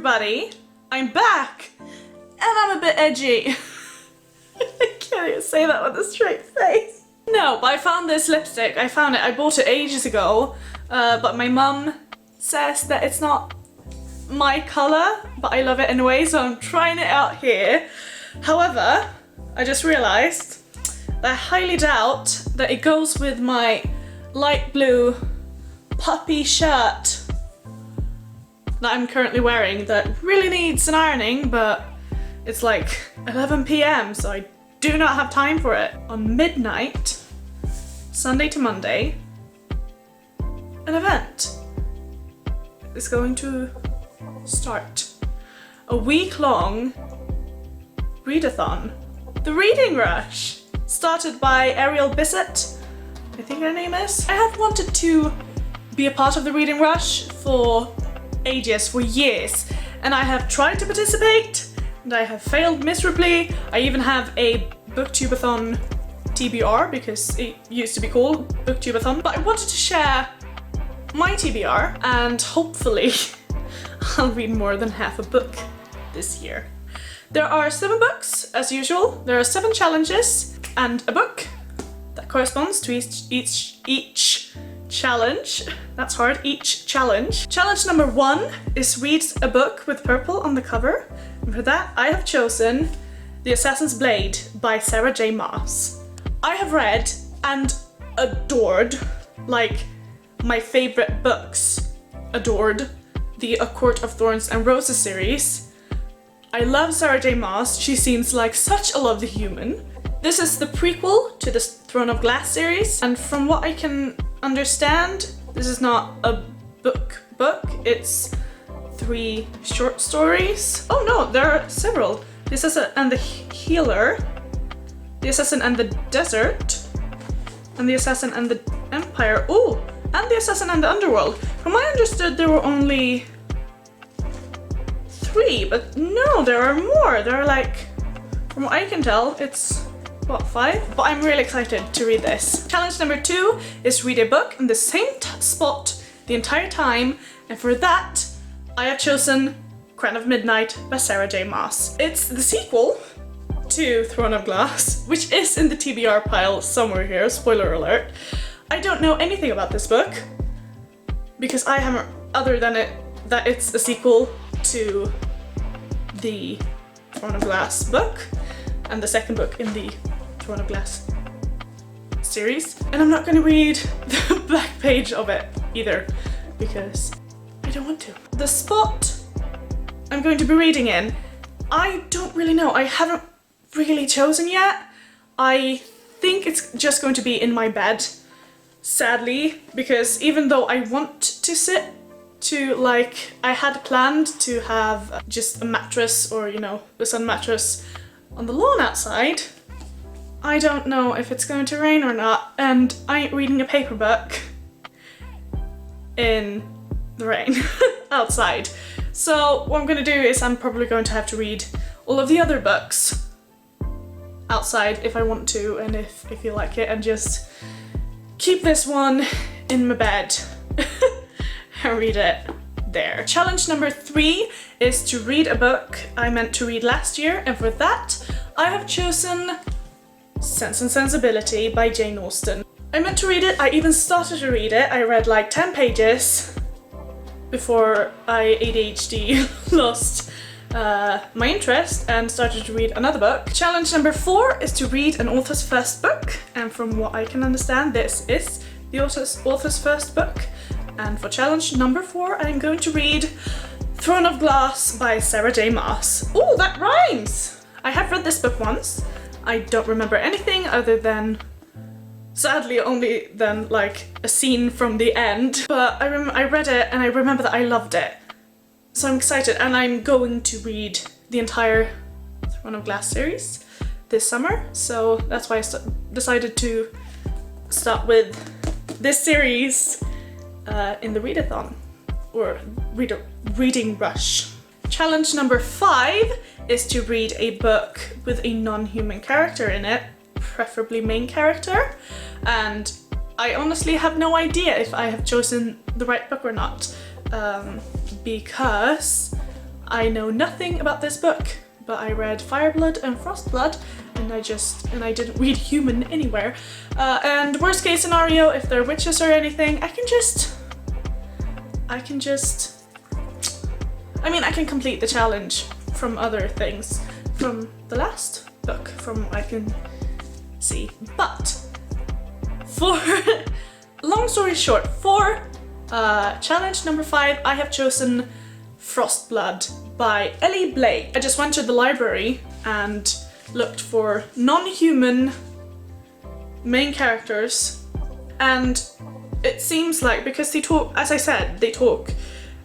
everybody! I'm back! And I'm a bit edgy. I can't even say that with a straight face. No, but I found this lipstick. I found it. I bought it ages ago, but my mum says that it's not my colour, but I love it anyway, so I'm trying it out here. However, I just realised that I highly doubt that it goes with my light blue puppy shirt that I'm currently wearing that really needs an ironing, but it's like 11 PM, so I do not have time for it. On midnight, Sunday to Monday, an event is going to start. A week-long readathon. The Reading Rush, started by Ariel Bissett, I think her name is. I have wanted to be a part of the Reading Rush for ages, for years, and I have tried to participate and I have failed miserably. I even have a booktubeathon TBR, because it used to be called booktubeathon, but I wanted to share my TBR and hopefully I'll read more than half a book this year. There are 7 books as usual. There are 7 challenges and a book that corresponds to each challenge. That's hard, each challenge. Challenge number 1 is read a book with purple on the cover. And for that, I have chosen The Assassin's Blade by Sarah J. Maas. I have read and adored, like my favorite books, adored, the A Court of Thorns and Roses series. I love Sarah J. Maas. She seems like such a lovely human. This is the prequel to the Throne of Glass series, and from what I can understand, this is not a book, it's 3 short stories. Oh no, there are several. The Assassin and the Healer, The Assassin and the Desert, and The Assassin and the Empire. Oh, and The Assassin and the Underworld. From what I understood, there were only 3, but no, there are more. There are like, from what I can tell, it's what, 5? But I'm really excited to read this. Challenge number 2 is read a book in the same spot the entire time, and for that I have chosen Crown of Midnight by Sarah J. Maas. It's the sequel to Throne of Glass, which is in the TBR pile somewhere here, spoiler alert. I don't know anything about this book, because I haven't, other than that it's a sequel to the Throne of Glass book, and the second book in the Throne of Glass series. And I'm not going to read the back page of it either, because I don't want to. The spot I'm going to be reading in, I don't really know. I haven't really chosen yet. I think it's just going to be in my bed, sadly, because even though I want to sit to, like, I had planned to have just a mattress or, you know, the sun mattress on the lawn outside, I don't know if it's going to rain or not, and I ain't reading a paper book in the rain outside. So what I'm gonna do is I'm probably going to have to read all of the other books outside if I want to, and if I feel like it, and just keep this one in my bed and read it there. Challenge number 3 is to read a book I meant to read last year, and for that I have chosen Sense and Sensibility by Jane Austen. I meant to read it, I even started to read it. I read like 10 pages before I ADHD lost my interest and started to read another book. Challenge number 4 is to read an author's first book, and from what I can understand, this is the author's first book. And for challenge number 4, I'm going to read Throne of Glass by Sarah J. Maas. Oh, that rhymes! I have read this book once. I don't remember anything other than, sadly, only than like a scene from the end. But I read it and I remember that I loved it. So I'm excited, and I'm going to read the entire Throne of Glass series this summer. So that's why I decided to start with this series in the readathon, or reading rush. Challenge number 5 is to read a book with a non-human character in it, preferably main character, and I honestly have no idea if I have chosen the right book or not, because I know nothing about this book, but I read Fireblood and Frostblood, and I didn't read Human anywhere. And worst case scenario, if they're witches or anything, I mean, I can complete the challenge from other things from the last book, from what I can see. But for long story short, for challenge number 5, I have chosen Frostblood by Ellie Blake. I just went to the library and looked for non-human main characters, and it seems like, because they talk, as I said, they talk,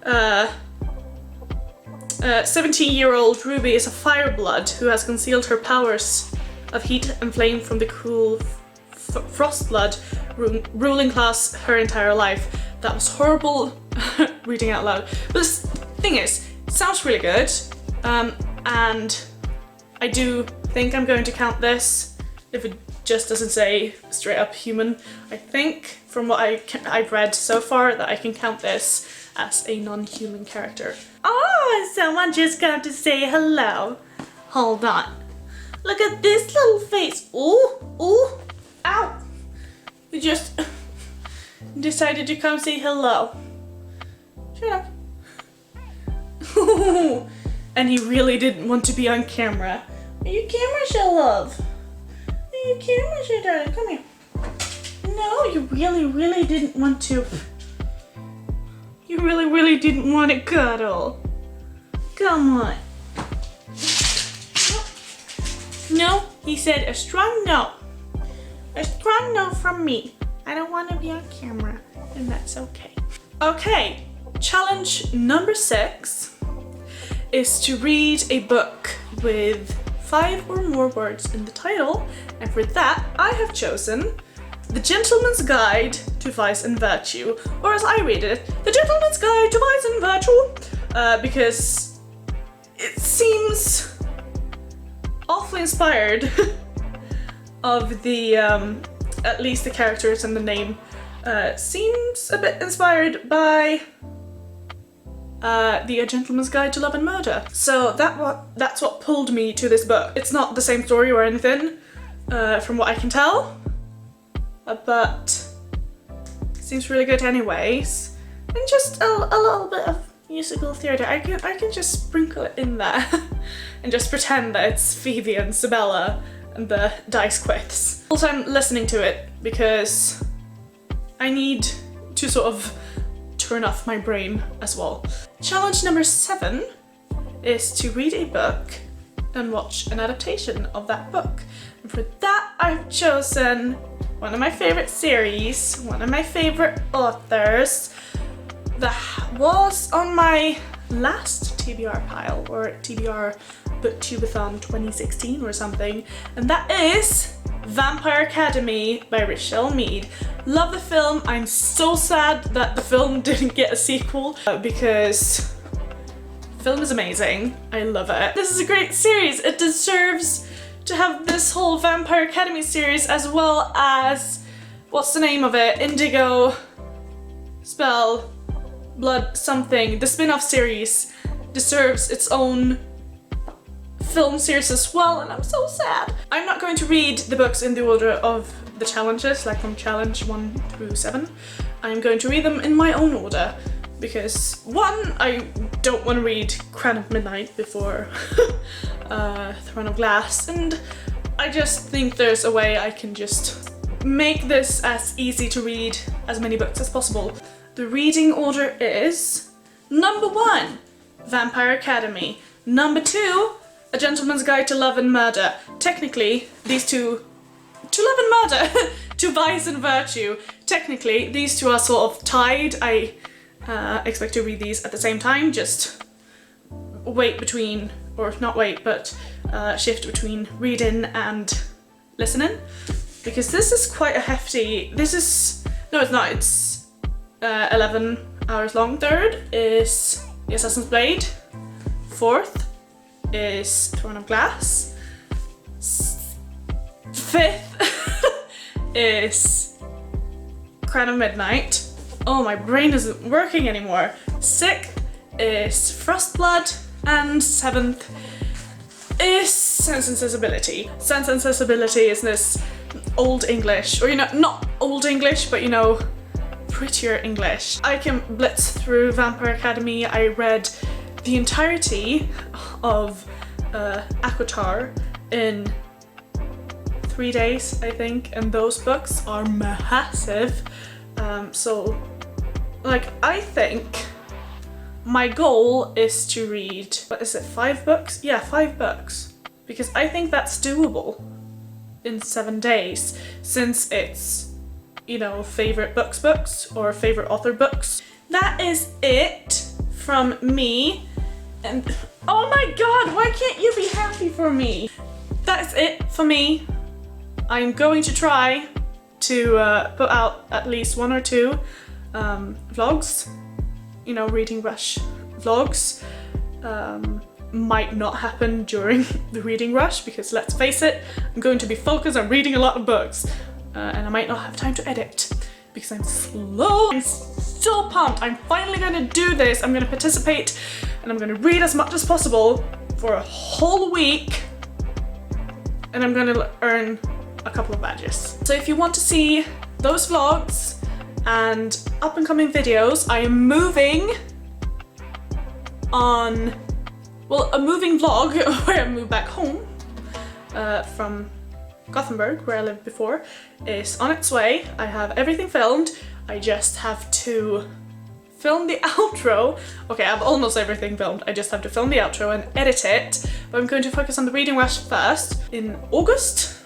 17-year-old Ruby is a fireblood who has concealed her powers of heat and flame from the cruel Frostblood ruling class her entire life. That was horrible reading out loud. But the thing is, it sounds really good, and I do think I'm going to count this if it just doesn't say straight up human. I think from what I've read so far that I can count this as a non-human character. Oh, someone just got to say hello. Hold on. Look at this little face. Ooh, ooh, ow. We just decided to come say hello. Shut up. And he really didn't want to be on camera. Are you camera shy, love? Are you camera shy, darling? Come here. No, you really didn't want to. You really didn't want to cuddle. Come on. No, he said a strong no. A strong no from me. I don't want to be on camera, and that's okay. Okay, challenge number 6 is to read a book with 5 or more words in the title, and for that I have chosen The Gentleman's Guide to Vice and Virtue, or as I read it, The Gentleman's Guide to Vice and Virtue, because it seems awfully inspired of the, at least the characters and the name, seems a bit inspired by the A Gentleman's Guide to Love and Murder. So that's what pulled me to this book. It's not the same story or anything, from what I can tell, but it seems really good anyways. And just a little bit of musical theatre. I can just sprinkle it in there and just pretend that it's Phoebe and Sabella and the dice quiths. Also, I'm listening to it because I need to sort of turn off my brain as well. Challenge number 7 is to read a book and watch an adaptation of that book. And for that, I've chosen one of my favorite series, one of my favorite authors that was on my last TBR pile, or TBR Booktubeathon 2016 or something, and that is Vampire Academy by Richelle Mead. Love the film. I'm so sad that the film didn't get a sequel because the film is amazing. I love it. This is a great series. It deserves to have this whole Vampire Academy series, as well as, what's the name of it? Indigo Spell Blood something. The spin-off series deserves its own film series as well, and I'm so sad. I'm not going to read the books in the order of the challenges, like from challenge 1 through 7. I'm going to read them in my own order because, one, I don't want to read Crown of Midnight before Throne of Glass, and I just think there's a way I can just make this as easy to read as many books as possible. The reading order is number 1, Vampire Academy. Number 2, A Gentleman's Guide to Love and Murder. Technically, these two, to Love and Murder, to Vice and Virtue. Technically, these two are sort of tied. I expect to read these at the same time, just wait between, or not wait, but shift between reading and listening. Because this is quite a hefty, no it's not, it's 11 hours long. 3rd is The Assassin's Blade. 4th is Throne of Glass. 5th is Crown of Midnight. Oh, my brain isn't working anymore. 6th is Frostblood. And 7th is Sense and Sensibility. Sense and Sensibility is this old English, or you know, not old English, but you know, prettier English. I can blitz through Vampire Academy. I read the entirety of Aquatar in 3 days, I think, and those books are massive. So, like, I think my goal is to read, what is it, 5 books? Yeah, 5 books. Because I think that's doable in 7 days, since it's, you know, favorite books or favorite author books. That is it from me. And oh my god, why can't you be happy for me? That's it for me. I'm going to try to put out at least 1 or 2 vlogs, you know, Reading Rush vlogs. Might not happen during the Reading Rush because, let's face it, I'm going to be focused on reading a lot of books, and I might not have time to edit because I'm slow. I'm so pumped. I'm finally going to do this. I'm going to participate and I'm going to read as much as possible for a whole week, and I'm going to earn a couple of badges. So if you want to see those vlogs and up and coming videos, I am moving on, well, a moving vlog where I moved back home from Gothenburg, where I lived before, is on its way. I have everything filmed. I just have to film the outro. Okay, I have almost everything filmed. I just have to film the outro and edit it. But I'm going to focus on the Reading Rush first. In August,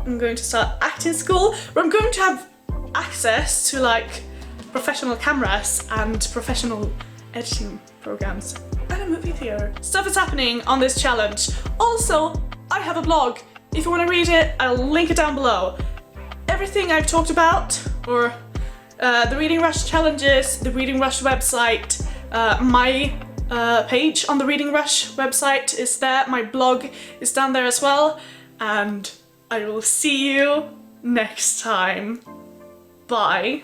I'm going to start acting school, where I'm going to have access to like professional cameras and professional editing programs and a movie theater. Stuff is happening on this challenge. Also, I have a blog. If you want to read it, I'll link it down below. Everything I've talked about, or the Reading Rush challenges, the Reading Rush website, my page on the Reading Rush website is there, my blog is down there as well, and I will see you next time. Bye.